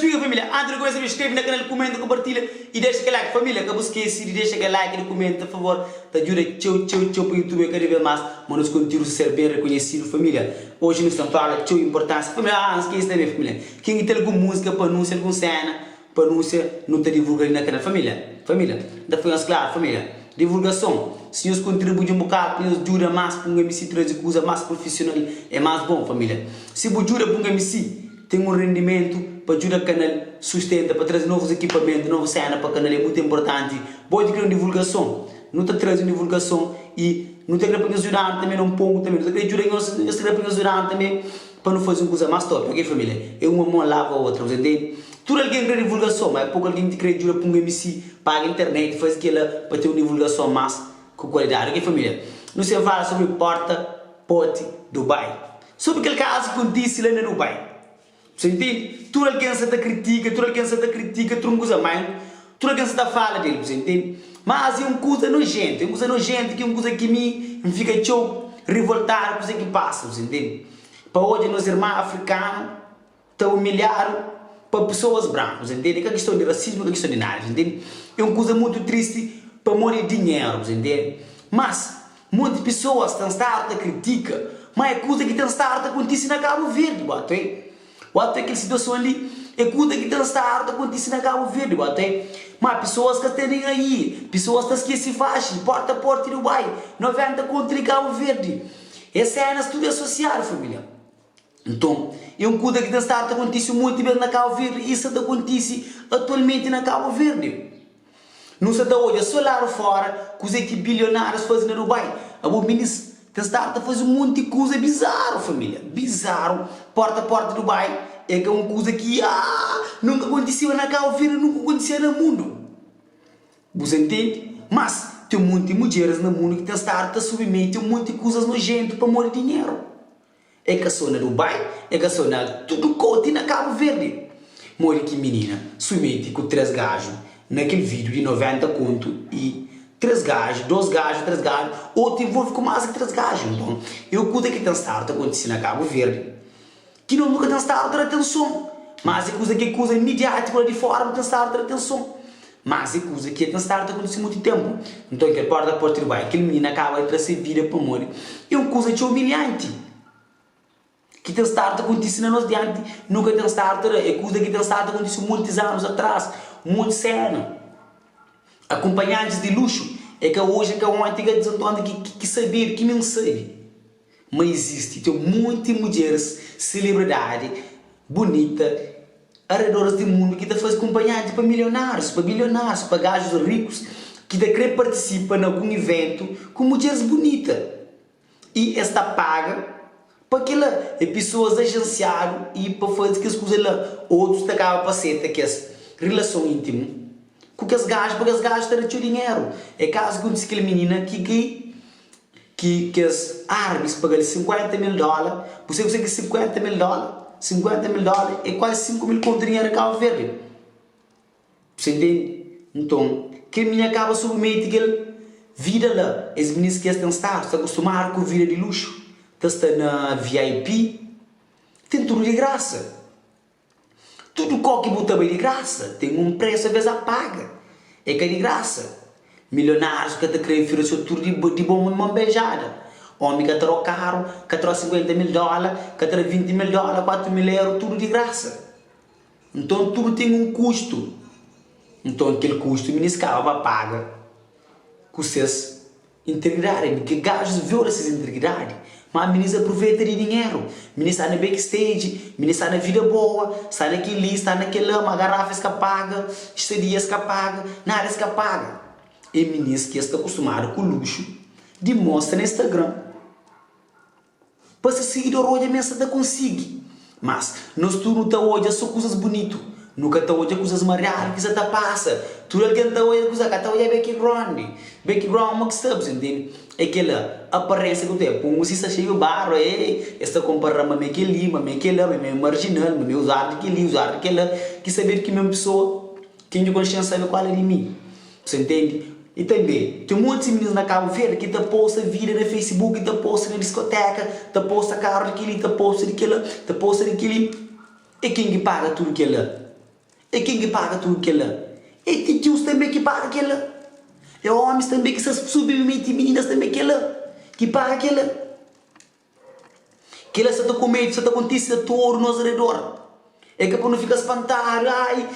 explica, família. Antes de começar, inscreve no canal, comenta, compartilha e deixa aquele like, família. Que eu esqueci de deixar aquele like e comenta, por favor. Te ajuda tchau para o YouTube cada vez mais. Mas nos conteúdos ser bem reconhecido, família. Hoje nós estamos falando de importância. Família, não esquece também, família. Quem tem alguma música para anunciar, alguma cena para anunciar, não te divulga na canal, família. Família, da foi claro, família. Divulgação. Se nós contribuímos um bocado, para nos ajuda mais para um MC trazer coisa mais profissional, é mais bom, família. Se você ajuda para um MC, tem um rendimento para ajudar o canal, sustenta, para trazer novos equipamentos, novas cenas para o canal, é muito importante. Pode criar uma divulgação, não está trazendo divulgação e não tem que ajudar também, não pongo também, não tem que ajudar também para não fazer uma coisa mais top, ok, família? É uma mão lava a outra, você entende? Tudo alguém quer divulgação, mas é pouco alguém que quer ajuda para um MC, paga a internet, faz aquilo para ter uma divulgação mais com qualidade, ok, família? Não se fala sobre porta-pote Dubai, sobre aquele caso que acontece lá na Dubai. Você entende? Tudo alguém se critica, tudo uma coisa mais, tudo alguém se fala dele, você entende? Mas é uma coisa nojenta, que é uma coisa que me fica revoltar, coisa que passa, você entende? Para hoje, nós irmãos africanos estão humilhados para pessoas brancas, entende? Que é questão de racismo, que é questão de nada, entende? É uma coisa muito triste para morrer dinheiro, entende? Mas, muitas pessoas estão a criticar, mas é coisa que estão a acontecer na Cabo Verde, bate. Bate aquela situação ali, é coisa que estão a acontecer na Cabo Verde, bate. Mas pessoas que estão aí, pessoas que esquecem faixa, porta a porta do Dubai, 90 contra Cabo Verde. Essa é a estudo associado, família. Então, é uma coisa que está a acontecer muito bem na Cabo Verde, e isso acontece atualmente na Cabo Verde. Não se dá hoje, só lá fora, coisa que bilionários fazem no Dubai. A ministro está a fazer um monte de coisa bizarro, família. Bizarro. Porta a porta do Dubai é que é uma coisa que nunca aconteceu na Cabo Verde, nunca aconteceu no mundo. Você entende? Mas tem um monte de mulheres no mundo que estão a submeter um monte de coisas nojentas para morrer dinheiro. É que só na Dubai, é que só na tudo cote na Cabo Verde. Morre que menina, submete com 3 gajos naquele vídeo de 90 conto e 3 gajos, 2 gajos, 3 gajos, ou te envolve com mais que 3 gajos. Então, eu coisa que tem estado a acontecer na Cabo Verde, que não nunca tem estado a ter atenção, mas é coisa que é coisa imediata por de fora, não tem estado a ter atenção. Mas é coisa que tem estado a acontecer há muito tempo. Então, que porta a porta do bairro, aquele menino acaba de trazer vida para morrer, é uma coisa de humilhante. Que tem estado a acontecer na nossa diante, nunca tem estado a é coisa que tem estado a acontecer muitos anos atrás, muito sério. Acompanhantes de luxo, é que hoje é uma antiga desantona que saber, que não sabe. Mas existe, tem muitas mulheres, celebridade, bonita, arredoras do mundo que fazem acompanhantes para milionários, para bilionários, para gajos ricos, que querem participar em algum evento com mulheres bonitas. E esta paga para aquela pessoas agenciadas e para fazer que as coisas lá, outros acabam para ser que as relação íntima com que as gajos, porque as gajos têm dinheiro. É caso que aquela menina que as árabes pagam $50 mil, você consegue $50 mil, $50 mil é quase 5 mil conto de dinheiro a Cabo Verde. Você entende? Então, aquela menina acaba submetendo aquela vida lá. As meninas que estão acostumadas com a vida de luxo, estão na VIP, tem tudo de graça. Tudo que bota bem de graça, tem um preço a vezes a paga. É que é de graça. Milionários que querem oferecer tudo de bom uma beijada. Homem que terá caro, que terá $50 mil, que terá $20 mil, €4 mil, tudo de graça. Então tudo tem um custo. Então aquele custo o ministro paga com suas integridade, porque gajos violam essas integridades. Mas a menina aproveita de dinheiro. A menina está no backstage, a menina está na vida boa, está naquele, está naquele, uma garrafa escapaga, estadia escapaga, nada escapaga. E a menina que está acostumada com luxo, demonstra no Instagram. Para ser seguidor hoje a mensa consegue. Mas nós tudo não está hoje só coisas bonitas. Nunca está hoje coisas mariadas que você está passa. Tudo alguém está hoje coisa que está hoje é background. Background é uma que sabe, entende? É aquela aparência que tem. Como se está cheio de barro, está comparando com aquele, com aquele, marginal, com usar aquele, usar aquele, que saber que mesma pessoa, quem de consciência sabe qual é de mim. Você entende? E também, tem muitos meninos na Cabo Verde que posta vida no Facebook, que posta na discoteca, que posta carro daquele, que posta daquele, que posta daquele. E quem que paga tudo aquilo? É quem que paga tudo aquilo? É tios também que paga aquilo. É homens também que se submetem, meninas também que paga aquilo. Que ela se está comendo, se está acontecendo a todo nos redor. É que para não ficar espantado, ai,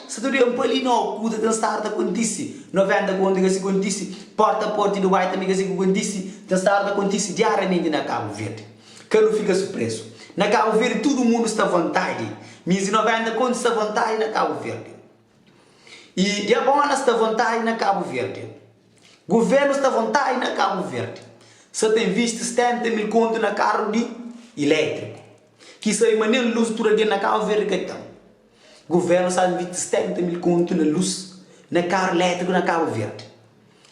se tu não ali não, cuida de estar a acontecer. Não vende quando se acontece, porta a porta do bairro também que se acontece, de estar a acontecer diariamente na Cabo Verde. Que não fica surpreso. Na Cabo Verde todo mundo está à vontade, mas não vende quando está à vontade na Cabo Verde. E Diabona está à vontade na Cabo Verde. Governo está à vontade na Cabo Verde. Você tem visto 70 mil contos na carro de elétrico. Que isso aí maneira luz toda dia na Cabo Verde que estão. Governo está visto 70 mil contos na luz na carro elétrico na Cabo Verde.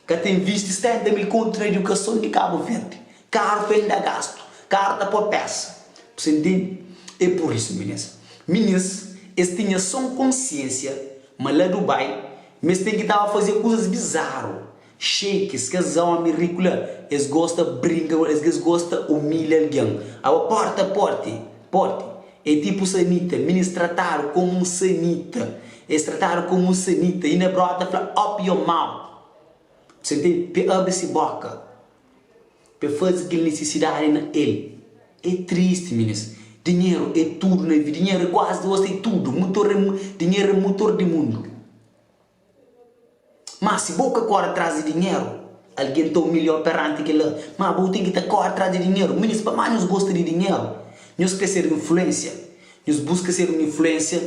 Que tem visto 70 mil contos na educação de Cabo Verde. Carro para ainda gasto. Carro da por peça. Você entende? É por isso, meninas. Meninas, eles tinham só consciência, mas lá do Dubai, mas tem que estar a fazer coisas bizarras. Shakes, que eles são ridículos, eles gostam de brincar, eles gostam de humilhar alguém. A porta, é tipo sanita, eles trataram como um sanita, eles trataram como um sanita, e na brota fala, up your mouth, você entende? Para abrir essa boca, para fazer aquela necessidade na ele. É triste, meninas. Dinheiro é tudo na vida, dinheiro é quase tudo, dinheiro é motor do mundo. Mas se boca corre atrás de dinheiro, alguém está melhor perante que lá. Mas boca tem que estar corre atrás de dinheiro. Mas para mais nós gosta de dinheiro. Nós queremos ser influência. Nós buscamos ser uma influência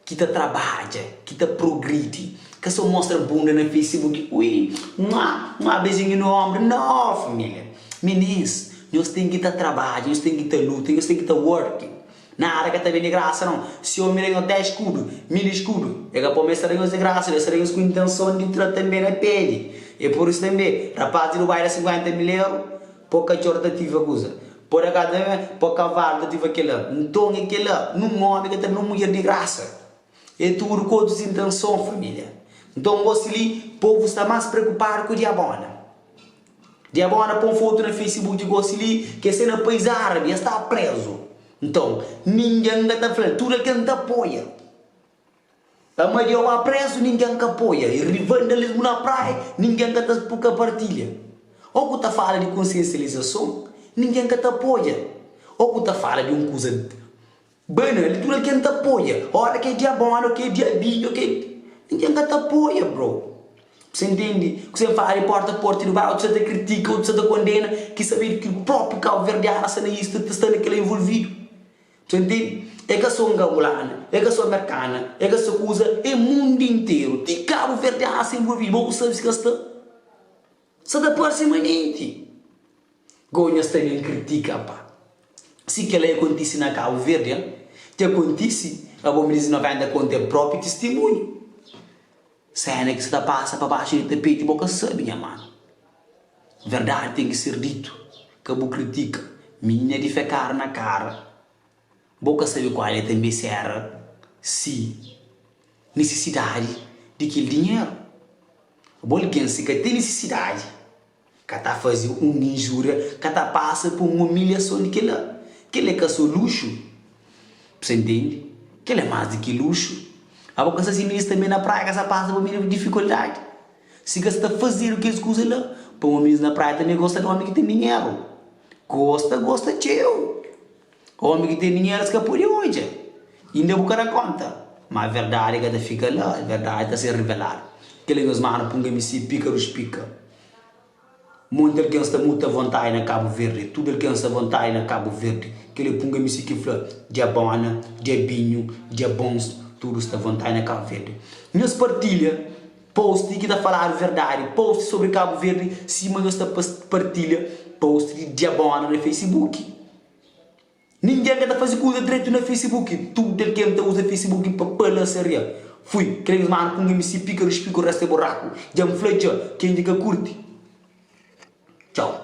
que está trabalha, que está progride. Que só mostra bunda no Facebook. Ui, uma beijinho no ombro. Não, família. Meninas, nós temos que estar trabalhando, nós temos que estar luta, nós temos que estar working. Na área que está bem de graça, não. Se eu me 10 escudos, 1000 escudos, é que para mim estaremos de graça, estaremos com intenção de tratar também na pele. E por isso também, rapaz, não vai a 50 mil euros, pouca chorta tive a coisa. Por acaso, pouca varda tive aquela. Então, aquela, num homem que está numa mulher de graça. É tudo com outras intenções, família. Então, você ali, o povo está mais preocupado com o Diabona. Diabona põe foto no Facebook de você ali, que é na país árabe, está preso. Então, ninguém está falando, tudo aquilo te apoia. A maioria vai preso, ninguém te apoia. E revandalismo na praia, ninguém te pouca partilha. Ou que te fala de consciencialização, ninguém te apoia. Ou que te fala de uma coisa banal, tudo aquilo te apoia. Ora que é diabona, que é diabinho, que ninguém te apoia, bro. Você entende? Você fala de porta a porta e vai, você te critica, você te condena, que saber que o próprio Cabo Verde está naquele envolvido. Você entende? É que eu sou angolana, é que eu sou americana, é que eu sou coisa, é o mundo inteiro. Tem Cabo Verde se envolvido, bom, sabe que está? Você está permanente. Gonhas também critica, pá. Se que ela acontece na Cabo Verde, que acontece, a bom dizer, não vai dar conta do próprio testemunho. Cena que se está passa para baixo do tapete, boca sabe, minha mano. Verdade tem que ser dito. Que a boca critica, minha de ficar na cara. Boca sabe qual é também será se necessidade de aquele dinheiro. Alguém se que tem necessidade, que está fazendo uma injúria, que está passando por uma humilhação de que ele é que é seu luxo. Você entende? Que ele é mais do que luxo. A boca se ministra também na praia, que essa passa por uma dificuldade. Se você está fazendo o que eles usam lá, para uma ministra na praia também gosta de um homem que tem dinheiro. Gosta teu. O homem que tem dinheiro escapou de hoje. Ainda boca na conta. Mas a verdade é que fica lá, a verdade está a ser revelada. Que ele nos manda para um se pica os pica. Muito que está muito à vontade na Cabo Verde, tudo que está à vontade na Cabo Verde. Que ele punga me se que fala, diabona, diabinho, diabons, tudo está à vontade na Cabo Verde. Nos partilha, post que está a falar a verdade, post sobre Cabo Verde, cima nos partilha, post de diabona no Facebook. Ninguém está a fazer coisa direito no Facebook. Tudo que está usa Facebook para palaceria. Fui, queremos mais com MC pica, o resto é buraco. Já me flecha, quem diga curte. Tchau.